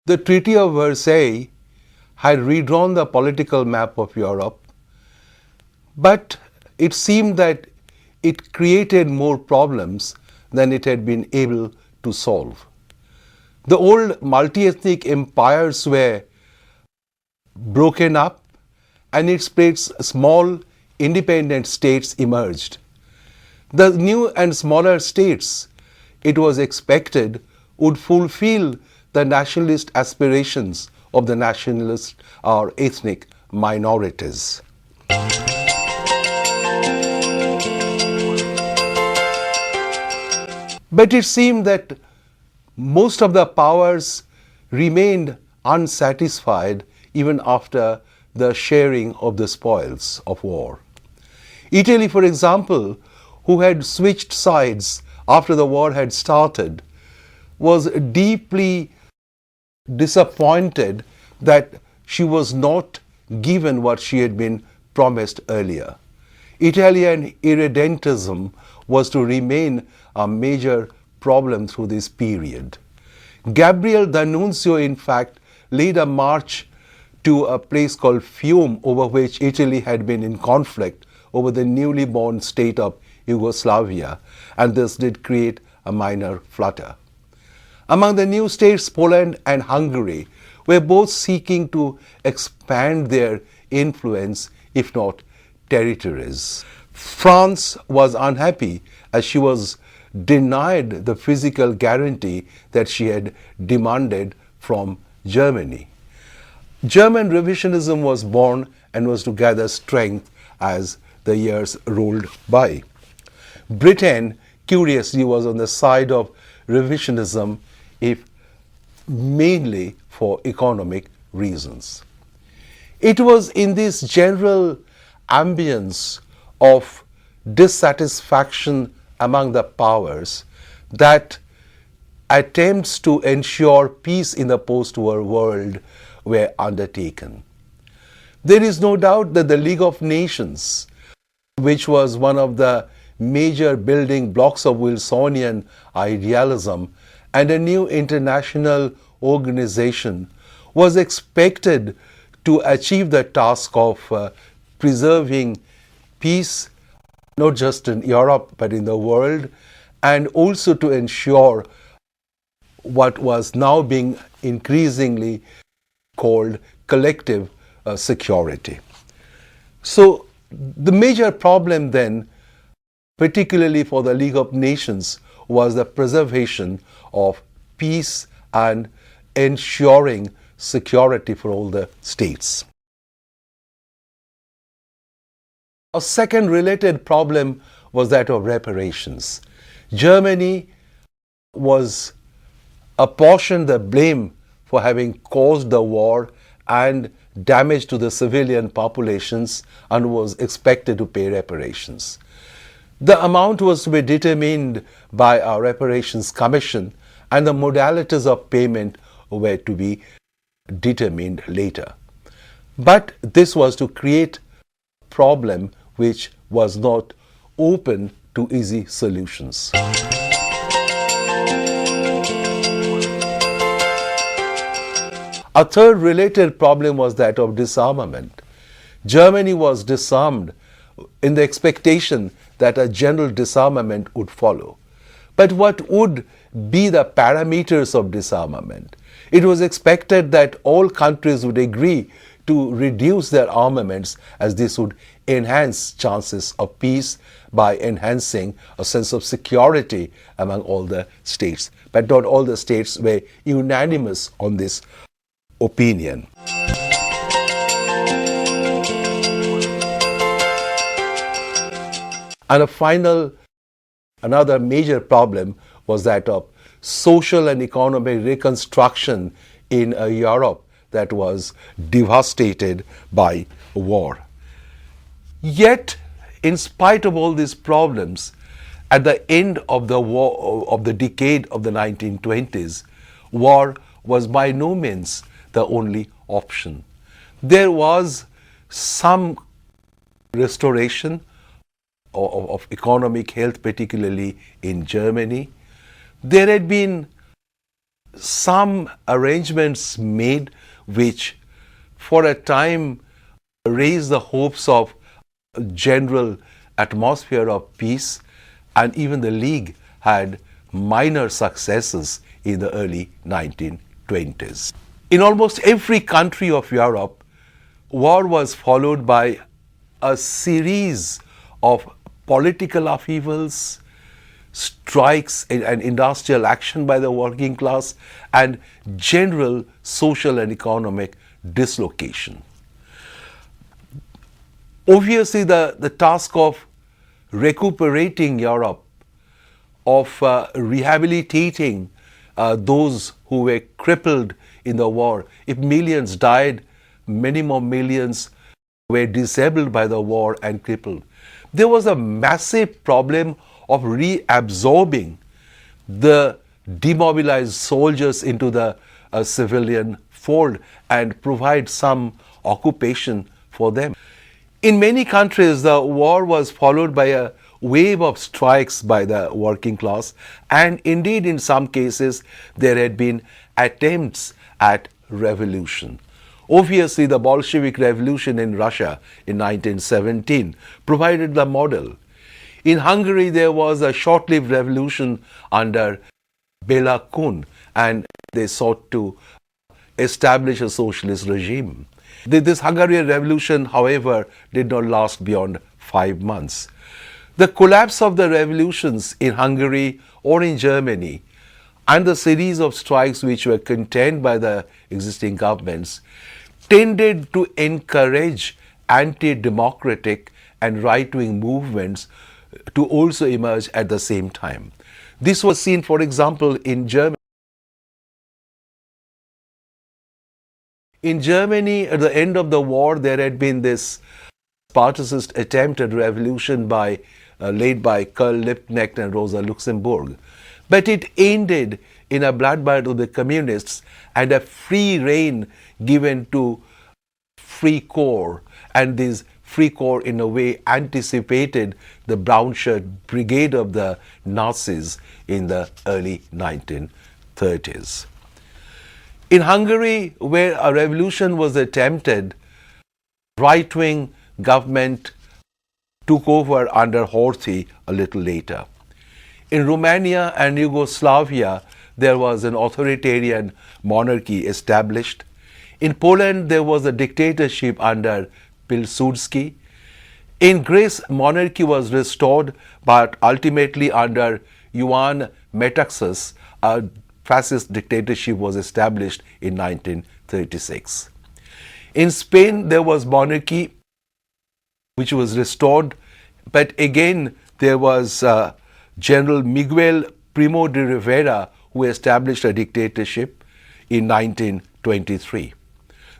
The Treaty of Versailles had redrawn the political map of Europe, but it seemed that it created more problems than it had been able to solve. The old multi-ethnic empires were broken up, and its place small independent states emerged. The new and smaller states, it was expected, would fulfill the nationalist aspirations of the nationalist or ethnic minorities. But it seemed that most of the powers remained unsatisfied even after the sharing of the spoils of war. Italy, for example, who had switched sides after the war had started, was deeply disappointed that she was not given what she had been promised earlier. Italian irredentism was to remain a major problem through this period. Gabriele D'Annunzio, in fact, led a march to a place called Fiume, over which Italy had been in conflict over the newly born state of Yugoslavia, and this did create a minor flutter. Among the new states, Poland and Hungary were both seeking to expand their influence, if not territories. France was unhappy as she was denied the physical guarantee that she had demanded from Germany. German revisionism was born and was to gather strength as the years rolled by. Britain, curiously, was on the side of revisionism, if mainly for economic reasons. It was in this general ambience of dissatisfaction among the powers that attempts to ensure peace in the post-war world were undertaken. There is no doubt that the League of Nations, which was one of the major building blocks of Wilsonian idealism, and a new international organization, was expected to achieve the task of preserving peace, not just in Europe but in the world, and also to ensure what was now being increasingly called collective security. So the major problem then, particularly for the League of Nations, was the preservation of peace and ensuring security for all the states. A second related problem was that of reparations. Germany was apportioned the blame for having caused the war and damage to the civilian populations and was expected to pay reparations. The amount was to be determined by a reparations commission, and the modalities of payment were to be determined later. But this was to create a problem which was not open to easy solutions. A third related problem was that of disarmament. Germany was disarmed in the expectation that a general disarmament would follow. But what would be the parameters of disarmament? It was expected that all countries would agree to reduce their armaments, as this would enhance chances of peace by enhancing a sense of security among all the states. But not all the states were unanimous on this opinion. And another major problem was that of social and economic reconstruction in a Europe that was devastated by war. Yet, in spite of all these problems, at the end of the war, of the decade of the 1920s, war was by no means the only option. There was some restoration of economic health, particularly in Germany. There had been some arrangements made which for a time raised the hopes of a general atmosphere of peace, and even the League had minor successes in the early 1920s. In almost every country of Europe, war was followed by a series of political upheavals, strikes and industrial action by the working class, and general social and economic dislocation. Obviously, the task of recuperating Europe, of rehabilitating those who were crippled in the war. If millions died, many more millions were disabled by the war and crippled. There was a massive problem of reabsorbing the demobilized soldiers into the civilian fold and provide some occupation for them. In many countries, the war was followed by a wave of strikes by the working class, and indeed in some cases there had been attempts at revolution. Obviously, the Bolshevik Revolution in Russia in 1917 provided the model. In Hungary, there was a short-lived revolution under Bela Kun, and they sought to establish a socialist regime. This Hungarian revolution, however, did not last beyond 5 months. The collapse of the revolutions in Hungary or in Germany and the series of strikes which were contained by the existing governments tended to encourage anti-democratic and right-wing movements to also emerge at the same time. This was seen, for example, in Germany. In Germany, at the end of the war, there had been this Spartacist attempt at revolution led by Karl Liebknecht and Rosa Luxemburg. But it ended in a bloodbath of the communists and a free rein given to Free Corps. And this Free Corps, in a way, anticipated the brown shirt brigade of the Nazis in the early 1930s. In Hungary, where a revolution was attempted, right-wing government took over under Horthy a little later. In Romania and Yugoslavia, there was an authoritarian monarchy established. In Poland, there was a dictatorship under Pilsudski. In Greece, monarchy was restored, but ultimately under Ioan Metaxas, a fascist dictatorship was established in 1936. In Spain, there was monarchy which was restored, but again there was General Miguel Primo de Rivera who established a dictatorship in 1923.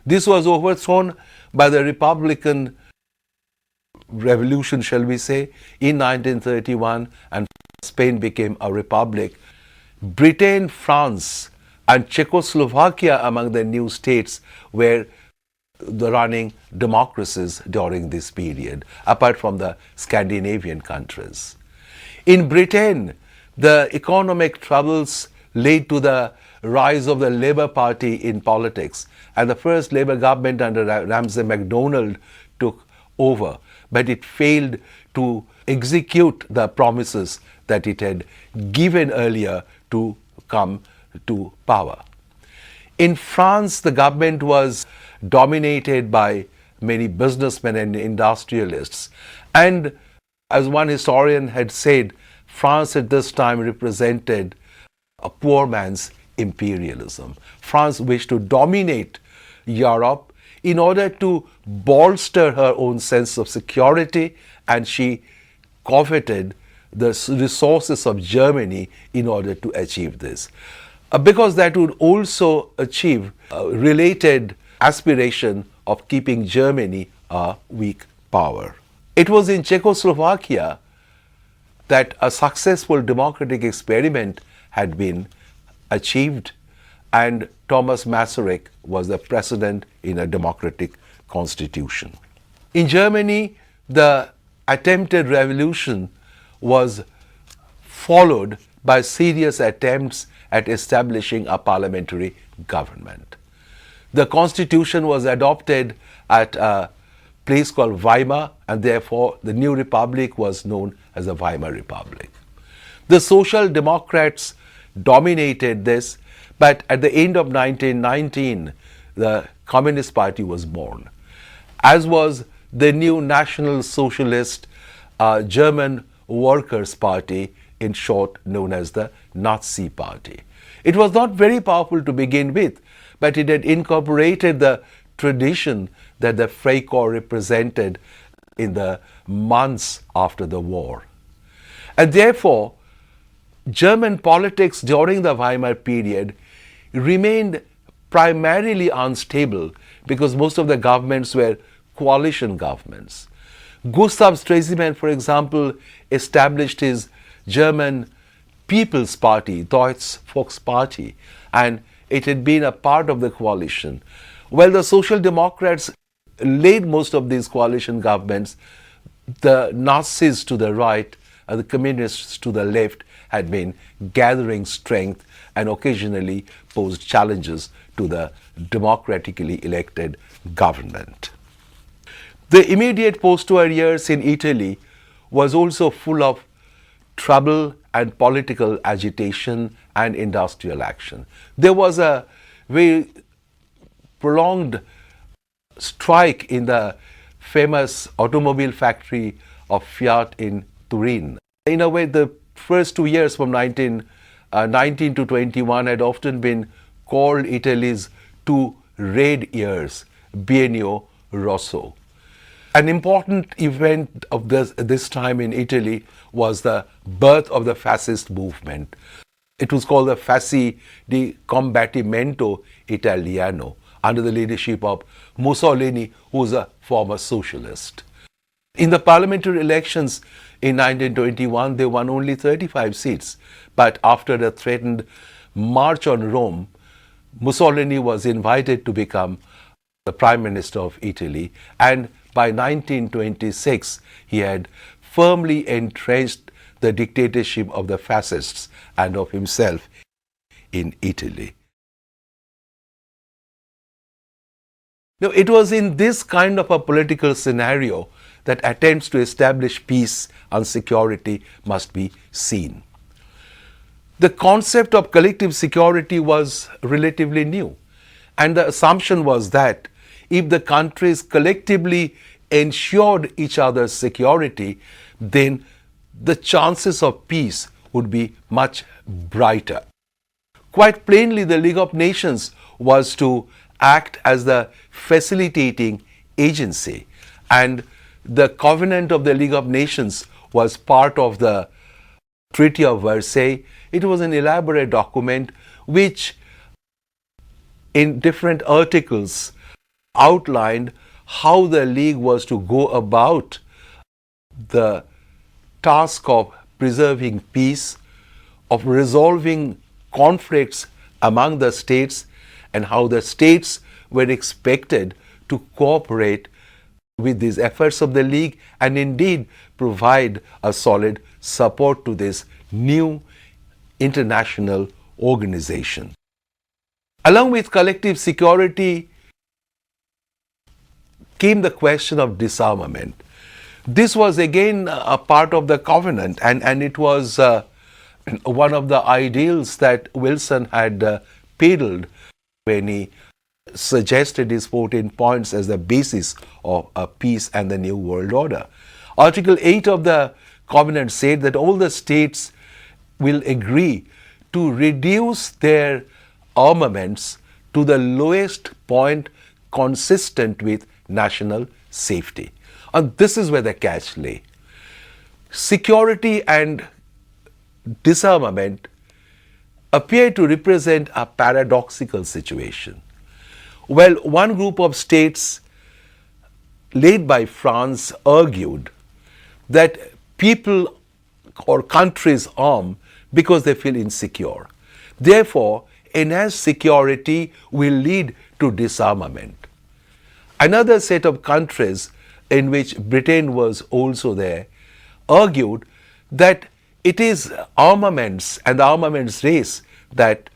This was overthrown by the Republican Revolution, shall we say, in 1931, and Spain became a republic. Britain, France, and Czechoslovakia among the new states were the running democracies during this period, apart from the Scandinavian countries. In Britain, the economic troubles led to the rise of the Labour Party in politics, and the first Labour government under Ramsay MacDonald took over, but it failed to execute the promises that it had given earlier to come to power. In France, the government was dominated by many businessmen and industrialists, and as one historian had said, France at this time represented a poor man's imperialism. France wished to dominate Europe in order to bolster her own sense of security, and she coveted the resources of Germany in order to achieve this. Because that would also achieve a related aspiration of keeping Germany a weak power. It was in Czechoslovakia that a successful democratic experiment had been achieved, and Thomas Masaryk was the president in a democratic constitution. In Germany, the attempted revolution was followed by serious attempts at establishing a parliamentary government. The constitution was adopted at a place called Weimar, and therefore the new republic was known as the Weimar Republic. The Social Democrats dominated this, but at the end of 1919, the Communist Party was born, as was the new National Socialist German Workers' Party, in short known as the Nazi Party. It was not very powerful to begin with, but it had incorporated the tradition that the Freikorps represented in the months after the war. And therefore, German politics during the Weimar period remained primarily unstable because most of the governments were coalition governments. Gustav Stresemann, for example, established his German People's Party, Deutsche Volkspartei, and it had been a part of the coalition. While the Social Democrats laid most of these coalition governments, the Nazis to the right and the Communists to the left had been gathering strength and occasionally posed challenges to the democratically elected government. The immediate post-war years in Italy was also full of trouble and political agitation and industrial action. There was a very prolonged strike in the famous automobile factory of Fiat in Turin. In a way, the first 2 years from 1919 to 21 had often been called Italy's two red years, Biennio Rosso. An important event of this time in Italy was the birth of the fascist movement. It was called the Fasci di Combattimento Italiano, under the leadership of Mussolini, who was a former socialist. In the parliamentary elections in 1921, they won only 35 seats. But after the threatened March on Rome, Mussolini was invited to become the Prime Minister of Italy, and by 1926, he had firmly entrenched the dictatorship of the fascists and of himself in Italy. Now, it was in this kind of a political scenario that attempts to establish peace and security must be seen. The concept of collective security was relatively new, and the assumption was that if the countries collectively ensured each other's security, then the chances of peace would be much brighter. Quite plainly, the League of Nations was to act as the facilitating agency, and the Covenant of the League of Nations was part of the Treaty of Versailles. It was an elaborate document which, in different articles, outlined how the League was to go about the task of preserving peace, of resolving conflicts among the states, and how the states were expected to cooperate with these efforts of the League and indeed provide a solid support to this new international organization. Along with collective security came the question of disarmament. This was again a part of the covenant, and it was one of the ideals that Wilson had peddled when he suggested his 14 points as the basis of a peace and the new world order. Article 8 of the covenant said that all the states will agree to reduce their armaments to the lowest point consistent with national safety. And this is where the catch lay. Security and disarmament appear to represent a paradoxical situation. Well, one group of states led by France argued that people or countries arm because they feel insecure. Therefore, enhanced security will lead to disarmament. Another set of countries, in which Britain was also there, argued that it is armaments and the armaments race that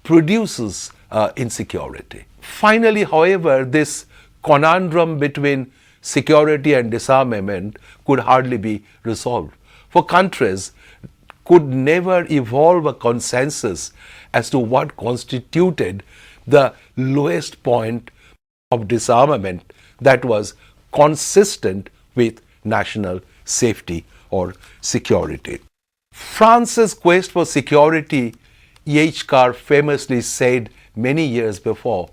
produces insecurity. Finally, however, this conundrum between security and disarmament could hardly be resolved. For countries could never evolve a consensus as to what constituted the lowest point of disarmament that was consistent with national safety or security. France's quest for security, E.H. Carr famously said many years before,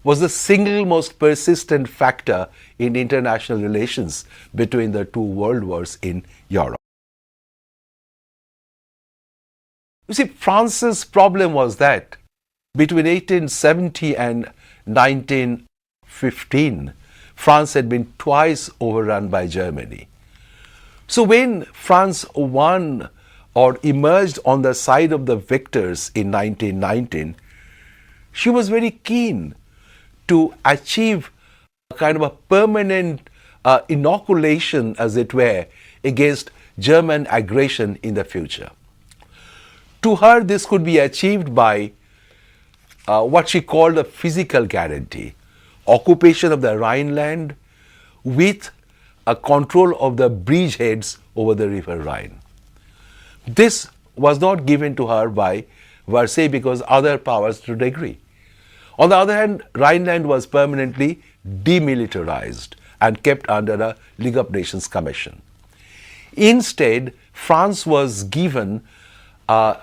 was the single most persistent factor in international relations between the two world wars in Europe. You see, France's problem was that between 1870 and 1915, France had been twice overrun by Germany. So when France won or emerged on the side of the victors in 1919, she was very keen to achieve a kind of a permanent inoculation, as it were, against German aggression in the future. To her, this could be achieved by what she called a physical guarantee, occupation of the Rhineland with a control of the bridgeheads over the river Rhine. This was not given to her by Versailles because other powers did agree. On the other hand, Rhineland was permanently demilitarized and kept under a League of Nations Commission. Instead, France was given or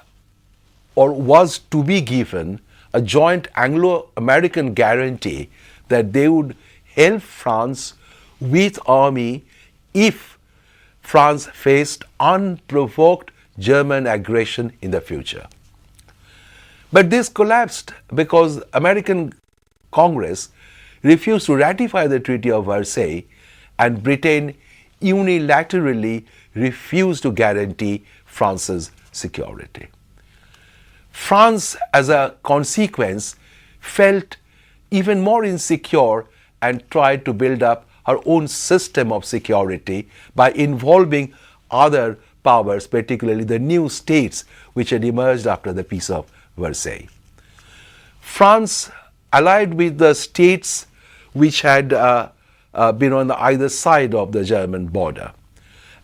was to be given a joint Anglo-American guarantee that they would help France with army if France faced unprovoked German aggression in the future. But this collapsed because American Congress refused to ratify the Treaty of Versailles and Britain unilaterally refused to guarantee France's security. France, as a consequence, felt even more insecure and tried to build up her own system of security by involving other powers, particularly the new states which had emerged after the Peace of Versailles. France allied with the states which had been on the either side of the German border.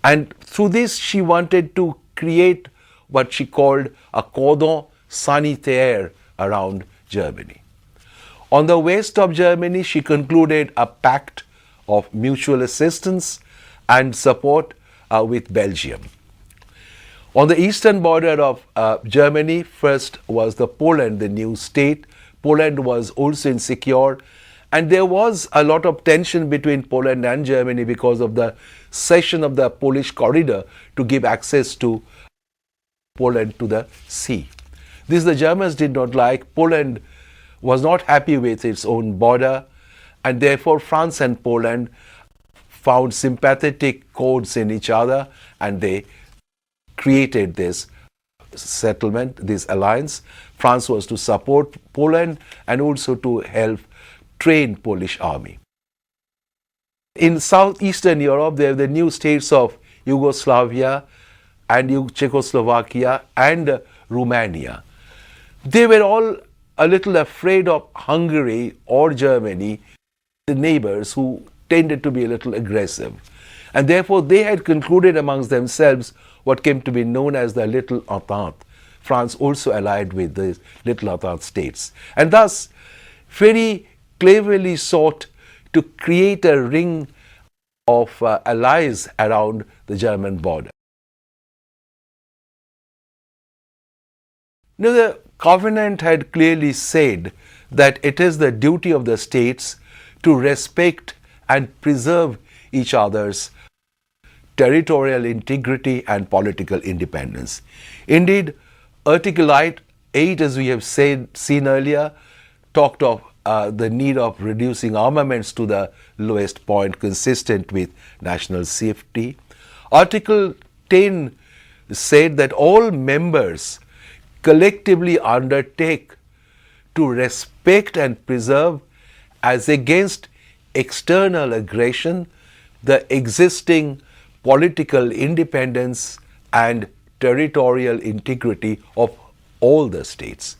And through this, she wanted to create what she called a cordon sanitaire around Germany. On the west of Germany, she concluded a pact of mutual assistance and support with Belgium. On the eastern border of Germany, first was the Poland, the new state. Poland was also insecure, and there was a lot of tension between Poland and Germany because of the cession of the Polish corridor to give access to Poland to the sea. This the Germans did not like. Poland was not happy with its own border, and therefore France and Poland found sympathetic chords in each other, and they created this settlement, this alliance. France was to support Poland and also to help train Polish army. In southeastern Europe, there are the new states of Yugoslavia and Czechoslovakia and Romania. They were all a little afraid of Hungary or Germany, the neighbors who tended to be a little aggressive. And therefore, they had concluded amongst themselves what came to be known as the Little Entente. France also allied with the Little Entente states. And thus, very cleverly sought to create a ring of allies around the German border. Now, the Covenant had clearly said that it is the duty of the states to respect and preserve each other's territorial integrity and political independence. Indeed, Article 8, as we have seen earlier, talked of the need of reducing armaments to the lowest point consistent with national safety. Article 10 said that all members collectively undertake to respect and preserve as against external aggression the existing political independence and territorial integrity of all the states,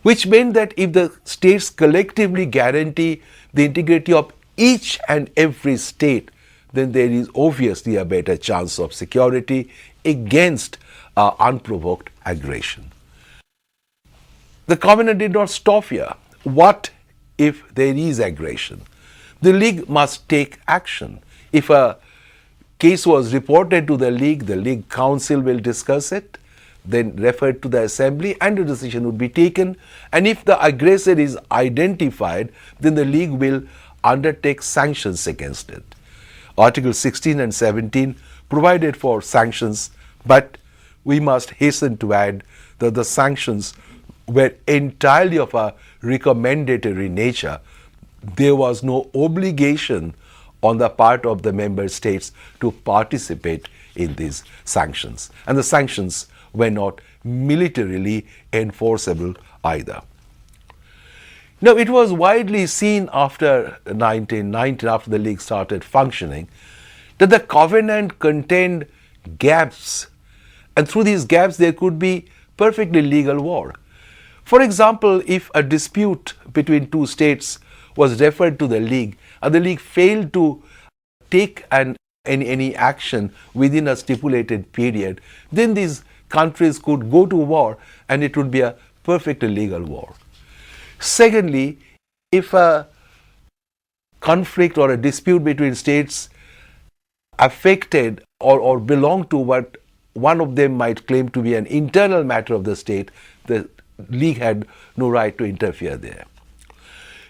which meant that if the states collectively guarantee the integrity of each and every state, then there is obviously a better chance of security against unprovoked aggression. The Covenant did not stop here. What if there is aggression? The League must take action. If a case was reported to the League Council will discuss it, then referred to the Assembly, and a decision would be taken. And if the aggressor is identified, then the League will undertake sanctions against it. Articles 16 and 17 provided for sanctions, but we must hasten to add that the sanctions were entirely of a recommendatory nature. There was no obligation on the part of the member states to participate in these sanctions, and the sanctions were not militarily enforceable either. Now, it was widely seen after 1919, after the League started functioning, that the Covenant contained gaps, and through these gaps there could be perfectly legal war. For example, if a dispute between two states was referred to the League, and the League failed to take any action within a stipulated period, then these countries could go to war, and it would be a perfectly legal war. Secondly, if a conflict or a dispute between states affected or belonged to what one of them might claim to be an internal matter of the state, the League had no right to interfere there.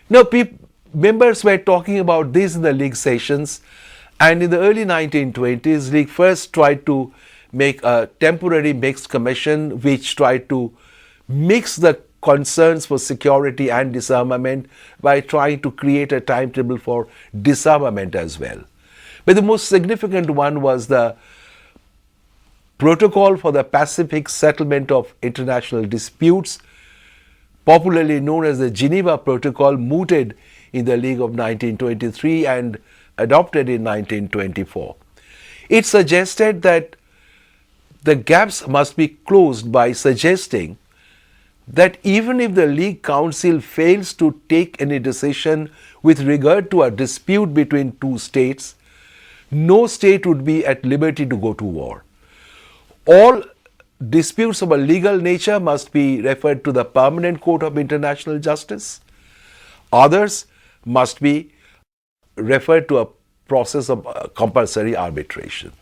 Now, members were talking about this in the League sessions, and in the early 1920s, League first tried to make a temporary mixed commission which tried to mix the concerns for security and disarmament by trying to create a timetable for disarmament as well. But the most significant one was the Protocol for the Pacific Settlement of International Disputes, popularly known as the Geneva Protocol, mooted in the League of 1923 and adopted in 1924. It suggested that the gaps must be closed by suggesting that even if the League Council fails to take any decision with regard to a dispute between two states, no state would be at liberty to go to war. All disputes of a legal nature must be referred to the Permanent Court of International Justice. Others must be referred to a process of compulsory arbitration.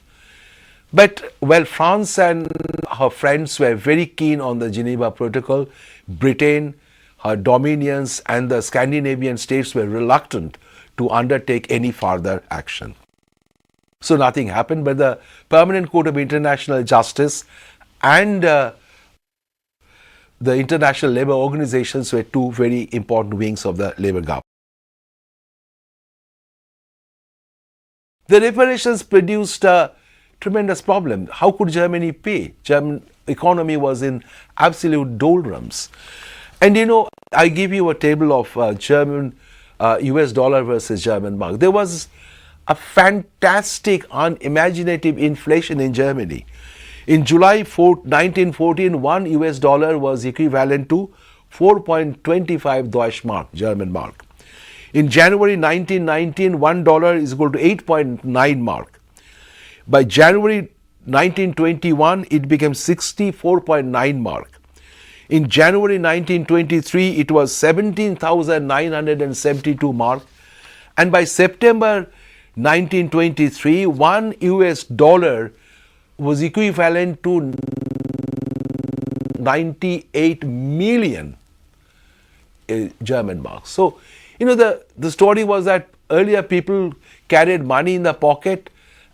But while France and her friends were very keen on the Geneva Protocol, Britain, her dominions, and the Scandinavian states were reluctant to undertake any further action. So nothing happened, but the Permanent Court of International Justice and the international labor organizations were two very important wings of the labor government. The reparations produced a tremendous problem. How could Germany pay? German economy was in absolute doldrums. And I give you a table of German US dollar versus German mark. There was a fantastic, unimaginative inflation in Germany. In July 1914, one US dollar was equivalent to 4.25 Deutsche Mark, German mark. In January 1919, $1 is equal to 8.9 mark. By January 1921, it became 64.9 mark. In January 1923, it was 17,972 mark. And by September 1923, one US dollar was equivalent to 98 million German marks. So, the story was that earlier people carried money in the pocket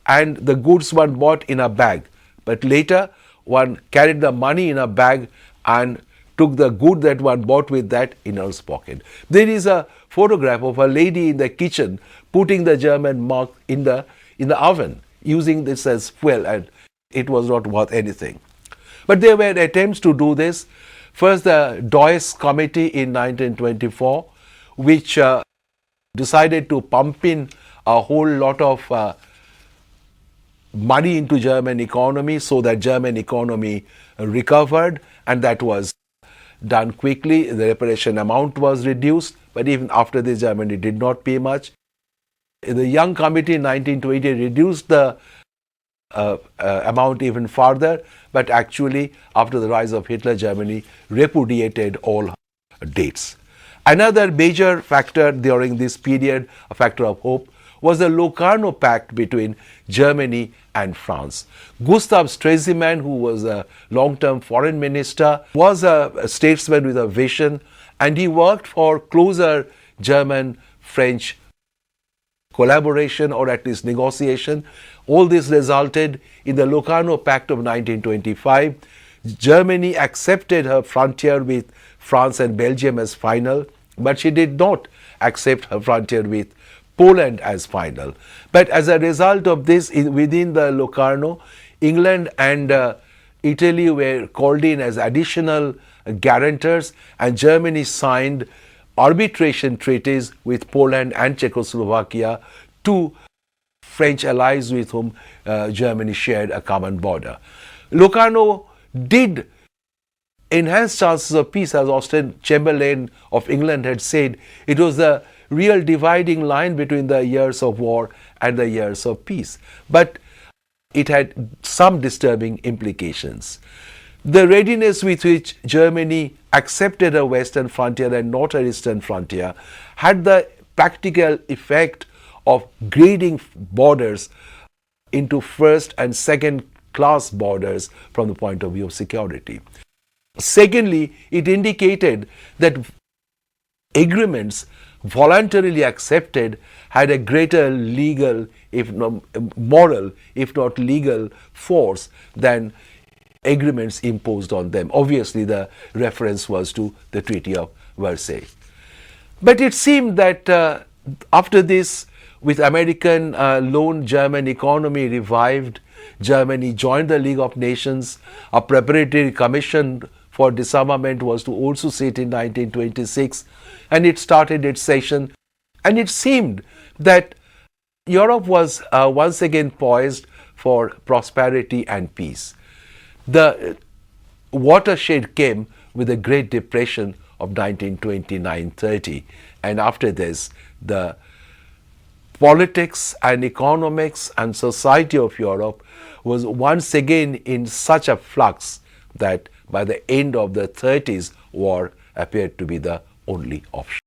and the goods one bought in a bag. But later, one carried the money in a bag and took the good that one bought with that in his pocket. There is a photograph of a lady in the kitchen putting the German mark in the oven, using this as fuel, and it was not worth anything. But there were attempts to do this. First, the Deuss Committee in 1924, which decided to pump in a whole lot of money into German economy so that German economy recovered, and that was done quickly. The reparation amount was reduced, but even after this, Germany did not pay much. The Young Committee in 1920 reduced the amount even further, but actually, after the rise of Hitler, Germany repudiated all dates. Another major factor during this period, a factor of hope, was the Locarno Pact between Germany and France. Gustav Stresemann, who was a long-term foreign minister, was a statesman with a vision, and he worked for closer German-French collaboration, or at least negotiation. All this resulted in the Locarno Pact of 1925. Germany accepted her frontier with France and Belgium as final, but she did not accept her frontier with Poland as final. But as a result of this, within the Locarno, England and Italy were called in as additional guarantors, and Germany signed arbitration treaties with Poland and Czechoslovakia, two French allies with whom Germany shared a common border. Locarno did enhance chances of peace, as Austen Chamberlain of England had said. It was the real dividing line between the years of war and the years of peace. But it had some disturbing implications. The readiness with which Germany accepted a western frontier and not an eastern frontier had the practical effect of grading borders into first and second class borders from the point of view of security. Secondly, it indicated that agreements voluntarily accepted had a greater legal, if not moral, if not legal force than agreements imposed on them. Obviously, the reference was to the Treaty of Versailles. But it seemed that after this, with American loan, German economy revived. Germany joined the League of Nations. A preparatory commission for disarmament was to also sit in 1926, and it started its session. And it seemed that Europe was once again poised for prosperity and peace. The watershed came with the Great Depression of 1929-30, and after this, the politics and economics and society of Europe was once again in such a flux that by the end of the 30s, war appeared to be the only option.